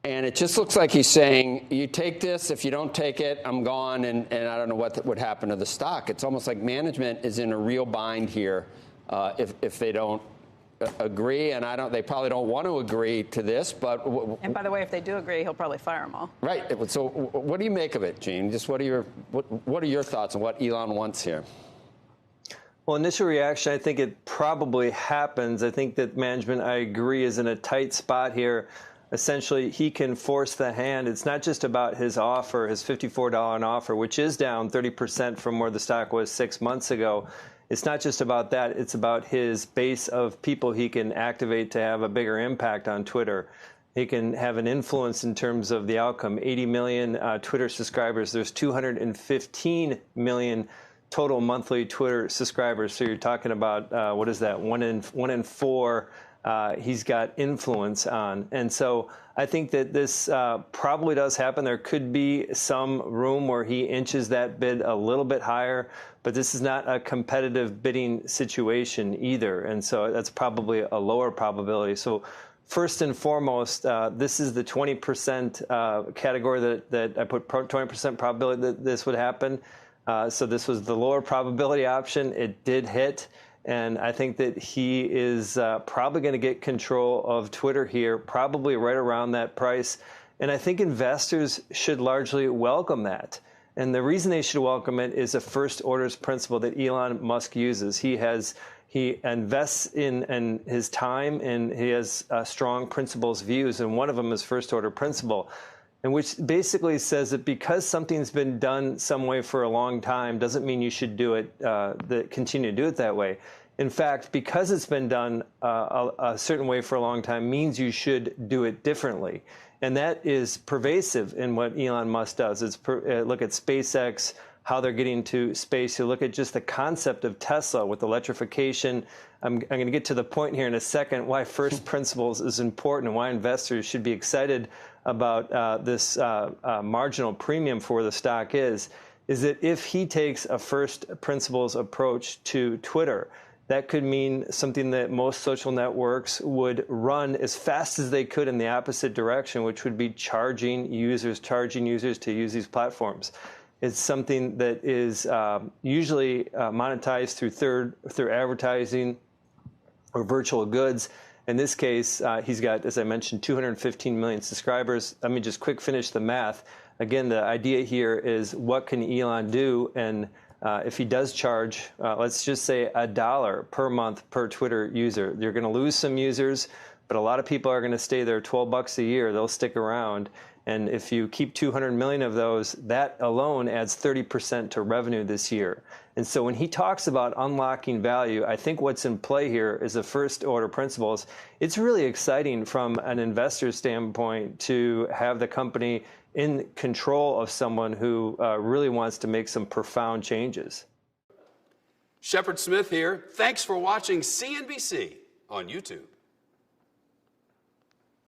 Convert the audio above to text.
And it just looks like he's saying, you take this, if you don't take it, I'm gone, and I don't know what would happen to the stock. It's almost like management is in a real bind here if they don't agree, and they probably don't want to agree to this, but... And by the way, if they do agree, he'll probably fire them all. Right. So what do you make of it, Gene? Just what are your thoughts on what Elon wants here? Well, initial reaction, I think it probably happens. I think that management, I agree, is in a tight spot here. Essentially, he can force the hand. It's not just about his offer, his $54 an offer, which is down 30% from where the stock was 6 months ago. It's not just about that. It's about his base of people he can activate to have a bigger impact on Twitter. He can have an influence in terms of the outcome. 80 million Twitter subscribers. There's 215 million total monthly Twitter subscribers. So you're talking about, what is that, one in four he's got influence on. And so I think that this probably does happen. There could be some room where he inches that bid a little bit higher, but this is not a competitive bidding situation either. And so that's probably a lower probability. So first and foremost, this is the 20% category that I put 20% probability that this would happen. So this was the lower probability option. It did hit. And I think that he is probably going to get control of Twitter here, probably right around that price. And I think investors should largely welcome that. And the reason they should welcome it is a first orders principle that Elon Musk uses. He invests in his time, and he has strong principles, views, and one of them is first order principle, and which basically says that because something's been done some way for a long time doesn't mean you should do it, continue to do it that way. In fact, because it's been done a certain way for a long time means you should do it differently. And that is pervasive in what Elon Musk does. Look at SpaceX, how they're getting to space. You look at just the concept of Tesla with electrification. I'm going to get to the point here in a second why first principles is important and why investors should be excited about this marginal premium for where the stock is that if he takes a first principles approach to Twitter, that could mean something that most social networks would run as fast as they could in the opposite direction, which would be charging users to use these platforms. It's something that is usually monetized through advertising or virtual goods. In this case, he's got, as I mentioned, 215 million subscribers. Let me just quick finish the math. Again, the idea here is what can Elon do? And if he does charge, let's just say $1 per month per Twitter user, you're going to lose some users, but a lot of people are going to stay there. $12 a year, they'll stick around. And if you keep 200 million of those, that alone adds 30% to revenue this year. And so when he talks about unlocking value, I think what's in play here is the first order principles. It's really exciting from an investor standpoint to have the company in control of someone who really wants to make some profound changes. Shepard Smith here. Thanks for watching CNBC on YouTube.